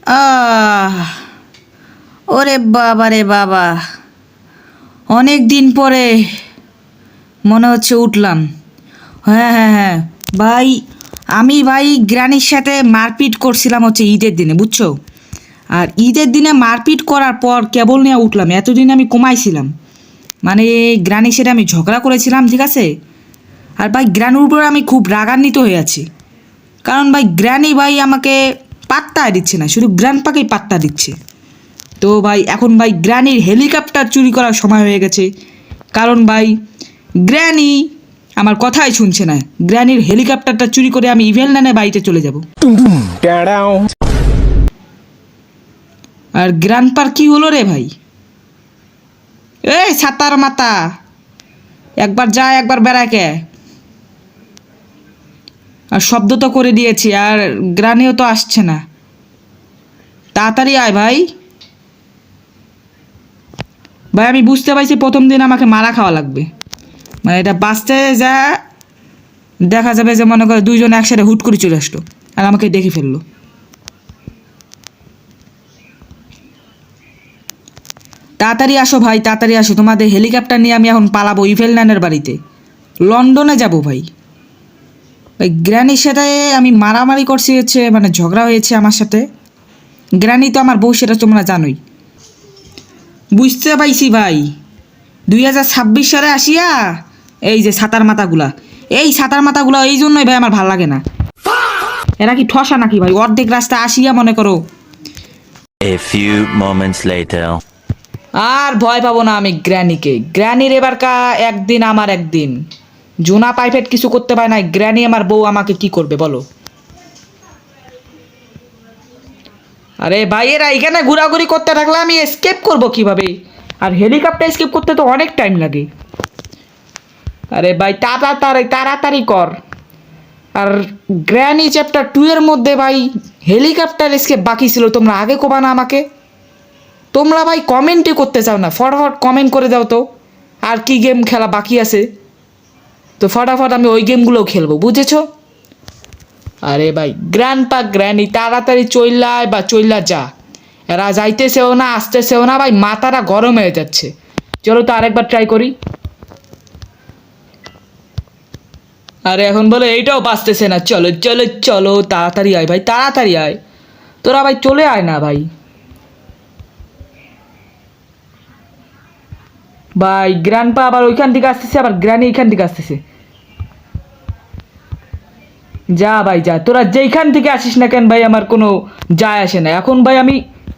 আহ ওরে বাবা রে বাবা, অনেক দিন পরে মনে হচ্ছে উঠলাম। হ্যাঁ হ্যাঁ হ্যাঁ ভাই, আমি ভাই গ্রানির সাথে মারপিট করছিলাম হচ্ছে ঈদের দিনে, বুঝছো? আর ঈদের দিনে মারপিট করার পর কেবল নিয়ে উঠলাম। এতদিন আমি কমাইছিলাম, মানে গ্রানির সাথে আমি ঝগড়া করেছিলাম, ঠিক আছে? আর ভাই গ্রানির উপরে আমি খুব রাগান্বিত হয়ে আছি, কারণ ভাই গ্রানি ভাই আমাকে পাত্তা দিচ্ছে না, শুধু গ্র্যান্ডপাকেই পাত্তা দিচ্ছে। তো ভাই এখন ভাই গ্র্যানির হেলিকপ্টার চুরি করার সময় হয়ে গেছে, কারণ ভাই গ্র্যানি আমার কথাই শুনছে না। গ্র্যানির হেলিকপ্টারটা চুরি করে আমি ইভেলনানে বাড়িতে চলে যাব। আর গ্র্যান্ডপার কি হলো রে ভাই? এই ছাতার মাতা, একবার যা একবার বেড়াকে। আর শব্দ তো করে দিয়েছি, আর গ্রানিও তো আসছে না। তাড়াতাড়ি আয় ভাই। ভাই আমি বুঝতে পারছি প্রথম দিন আমাকে মারা খাওয়া লাগবে, মানে এটা বাঁচতে যা দেখা যাবে যে মনে করে দুইজন একসাথে হুট করে চলে আসলো আর আমাকে দেখে ফেললো। তাড়াতাড়ি আসো ভাই, তাড়াতাড়ি আসো, তোমাদের হেলিকপ্টার নিয়ে আমি এখন পালাবো ইভেলনানের বাড়িতে, লন্ডনে যাব ভাই। ভাই গ্র্যানির সাথে আমি মারামারি করছি, হচ্ছে মানে ঝগড়া হয়েছে আমার সাথে। গ্র্যানি তো আমার বউ, সেটা তোমরা জানোই। বুঝতে পাইছি ভাই, 2026 সালে আসিয়া এই যে ছাতার মাথাগুলা, এই ছাতার মাথাগুলা এই জন্যই ভাই আমার ভাল লাগে না। এরা কি ঠসা নাকি ভাই? অর্ধেক রাস্তা আসিয়া মনে করো। A few moments later. আর ভয় পাবো না আমি গ্র্যানিকে। গ্র্যানির এবারকা একদিন আমার একদিন। জোনা পাইপেট কিছু করতে পারে না, গ্র্যানি আমার বউ আমাকে কি করবে বলো? আরে ভাই এরা এখানে ঘোরাঘুরি করতে থাকলে আমি এসকেপ করবো কিভাবে? আর হেলিকপ্টার এসকেপ করতে তো অনেক টাইম লাগে। আরে ভাই তাড়াতাড়ি তাড়াতাড়ি কর। আর গ্র্যানি চ্যাপ্টার 2 এর মধ্যে ভাই হেলিকপ্টার এসকেপ বাকি ছিল, তোমরা আগে কোবা না আমাকে? তোমরা ভাই কমেন্টই করতে চাও না, ফটাফট কমেন্ট করে দাও তো আর কি গেম খেলা বাকি আছে, তো ফটাফট আমি ওই গেমগুলোও খেলবো, বুঝেছো? আরে ভাই গ্র্যান্ডপা গ্র্যানি তাড়াতাড়ি চইল্লায় বা চইল্লা যা, এরা যাইতেছেও না আসতেছেও না ভাই, মাথাটা গরম হয়ে যাচ্ছে। চলো তো আরেকবার ট্রাই করি। আরে এখন বলে এইটাও বাঁচতেছে না, চলো চলো চলো তাড়াতাড়ি আয় ভাই, তাড়াতাড়ি আয়, তোরা ভাই চলে আয় না ভাই। ভাই গ্র্যান্ডপা আবার ওইখান থেকে আসতেছে, আবার গ্র্যানি এইখান থেকে আসতেছে। যা ভাই যা, তোরা যেইখান থেকে আসিস না কেন ভাই আমার কোনো যায় আসে না। এখন ভাই আমি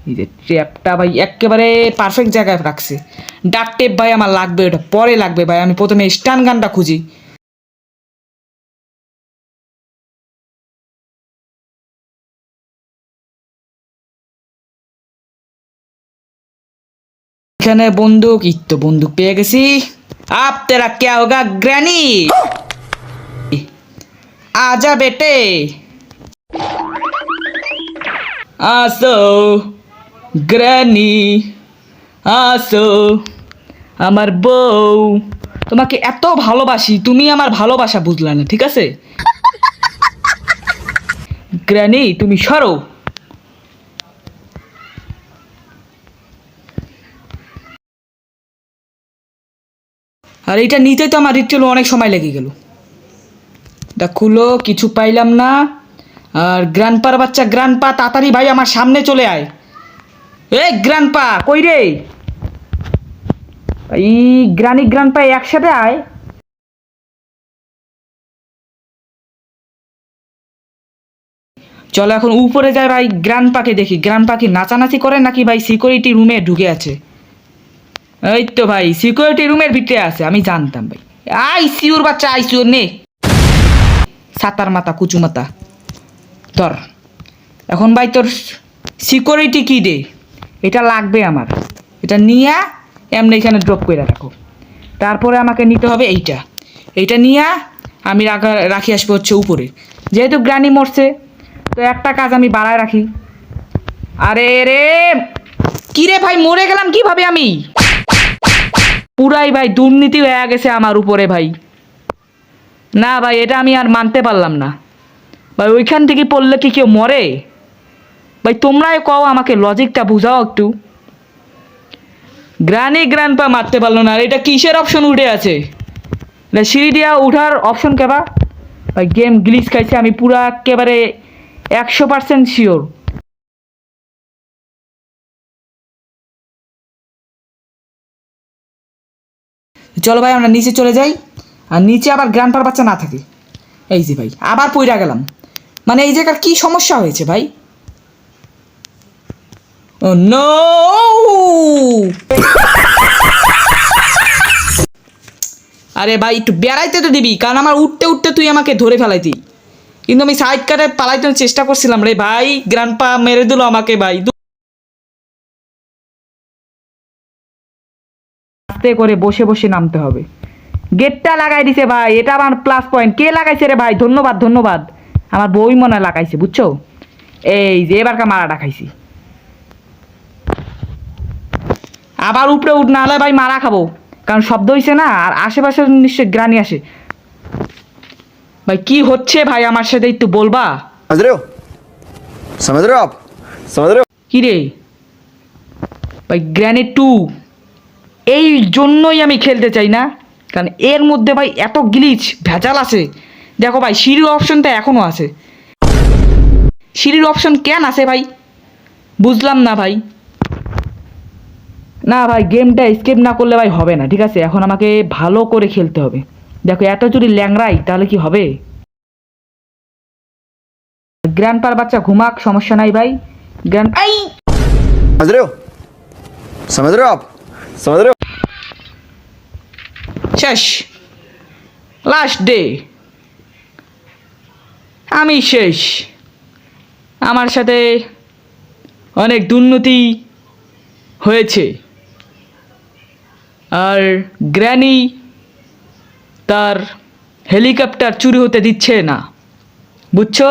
এই যে ট্র্যাপটা ভাই একেবারে পারফেক্ট জায়গায় রাখছে। ডাক টেপ ভাই আমার লাগবে, ওটা পরে লাগবে ভাই, আমি প্রথমে স্টান গানটা খুঁজি। এখানে বন্দুক, ইত্তো বন্দুক পেয়ে গেছি। আপ তেরা ক্যা হোগা গ্র্যানি, আজা বেটে আসো গ্র্যানি আসো, আমার বউ তোমাকে এত ভালোবাসি, তুমি আমার ভালোবাসা বুঝলা না, ঠিক আছে? গ্র্যানি তুমি সরো। আর এইটা নিতে তো আমার রিটেল অনেক সময় লেগে গেল। এটা খুলো, কিছু পাইলাম না। আর গ্র্যান্ডপার বাচ্চা, গ্র্যান্ডপা তাড়াতাড়ি ভাই আমার সামনে চলে আয়। এ গ্র্যান্ডপা কই রে? এই গ্রানি গ্র্যান্ডপা একসাথে আয়। চলো এখন উপরে যাই ভাই, গ্র্যান্ডপাকে দেখি গ্র্যান্ডপা কি নাচানাচি করে নাকি ভাই সিকিউরিটি রুমে ঢুকে আছে। এই তো ভাই সিকিউরিটি রুমের ভিতরে আছে, আমি জানতাম ভাই। আইসিউর বাচ্চা আইসিউর নে, সাতার মাথা কুচু মাথা ধর। এখন ভাই তোর সিকিউরিটি কি দে, এটা লাগবে আমার, এটা নিয়ে এমনি এখানে ড্রপ করে রাখো। তারপরে আমাকে নিতে হবে এইটা, এইটা নিয়ে আমি রাখি আসবো হচ্ছে উপরে। যেহেতু গ্রানি মরছে তো একটা কাজ আমি বাড়ায় রাখি। আরে রে কি রে ভাই, মরে গেলাম কিভাবে আমি? পুরাই ভাই দুর্নীতি হয়ে গেছে আমার উপরে ভাই। না ভাই এটা আমি আর মানতে পারলাম না ভাই, ওইখান থেকে পড়লে কি কেউ মরে? ভাই তোমরাই কও আমাকে লজিকটা বুঝাও একটু। গ্রানি গ্র্যান্ডপা মারতে পারলো না, আর এটা কিসের অপশন উঠে আছে? এটা সিঁড়ি দিয়া উঠার অপশন কেবা? ভাই গেম গ্লিচ খাইছে, আমি পুরা একেবারে 100% শিওর। চলো ভাই আমরা নিচে চলে যাই, আর নিচে আবার গ্র্যান্ডপার বাচ্চা না থাকে। এই যে ভাই আবার পইরা গেলাম, মানে এই জায়গার কি সমস্যা হয়েছে ভাই? ও নো! আরে ভাই একটু বেড়াইতে তো দিবি, কারণ আমার উঠতে উঠতে তুই আমাকে ধরে ফেলাইতি, কিন্তু আমি সাইড কাটে পালাইতে চেষ্টা করছিলাম রে ভাই, গ্র্যান্ডপা মেরে দিল আমাকে ভাই। আস্তে করে বসে বসে নামতে হবে। গেটটা লাগাই দিছে ভাই, এটা আমার প্লাস পয়েন্ট। কে লাগাইছে রে ভাই? ধন্যবাদ ধন্যবাদ, আমার বই মনে হয় লাগাইছে, বুঝছো? এই যে এবারকার মারাটা খাইছি। আবার উপরে উঠ, না হলে ভাই মারা খাবো, কারণ শব্দ হইছে না, আর আশেপাশে নিশ্চয়ই গ্রানি আসে। ভাই কি হচ্ছে ভাই আমার সাথে, একটু বলবা? समझ रहे हो समझ रहे हो आप समझ रहे हो কি রে ভাই? গ্র্যানেড 2, এই জন্যই আমি খেলতে চাই না, কারণ এর মধ্যে ভাই এত গ্লিচ ভেজাল আছে। দেখো ভাই সিঁড়ির অপশনটা এখনও আছে, সিঁড়ির অপশন কেন আছে ভাই? বুঝলাম না ভাই। না ভাই গেমটা স্কেপ না করলে ভাই হবে না, ঠিক আছে? এখন আমাকে ভালো করে খেলতে হবে। দেখো এত যদি ল্যাংড়াই তাহলে কি হবে? গ্র্যান্ডপার বাচ্চা ঘুমাক, সমস্যা নাই ভাই। গ্র্যান্ড আই समझ रहे हो समझ रहे हो आप समझ रहे हो শেষ, লাস্ট ডে, আমি শেষ। আমার সাথে অনেক দুর্নীতি হয়েছে, আর গ্র্যানি তার হেলিকপ্টার চুরি হতে দিচ্ছে না, বুঝছো?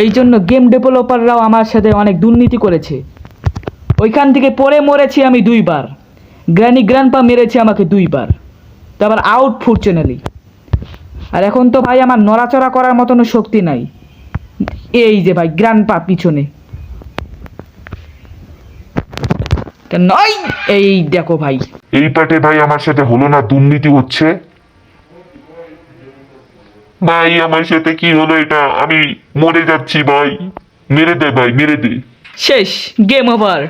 এই জন্য গেম ডেভেলপাররাও আমার সাথে অনেক দুর্নীতি করেছে। ওইখান থেকে পড়ে মরেছি আমি 2বার, গ্র্যানি গ্র্যান্ডপা মেরেছে আমাকে 2বার, তারপর আউট ফর্চুনেটলি। আর এখন তো ভাই আমার নড়াচড়া করার মতনও শক্তি নাই। এই যে ভাই গ্র্যান্ডপা পিছনে নয়, এই দেখো ভাই। এই পাটে ভাই আমার সাথে হলো না, দুর্নীতি হচ্ছে। ভাই আমার সাথে কি হলো এটা? আমি মরে যাচ্ছি ভাই, মেরে দে ভাই, মেরে দে। শেষ, গেম ওভার।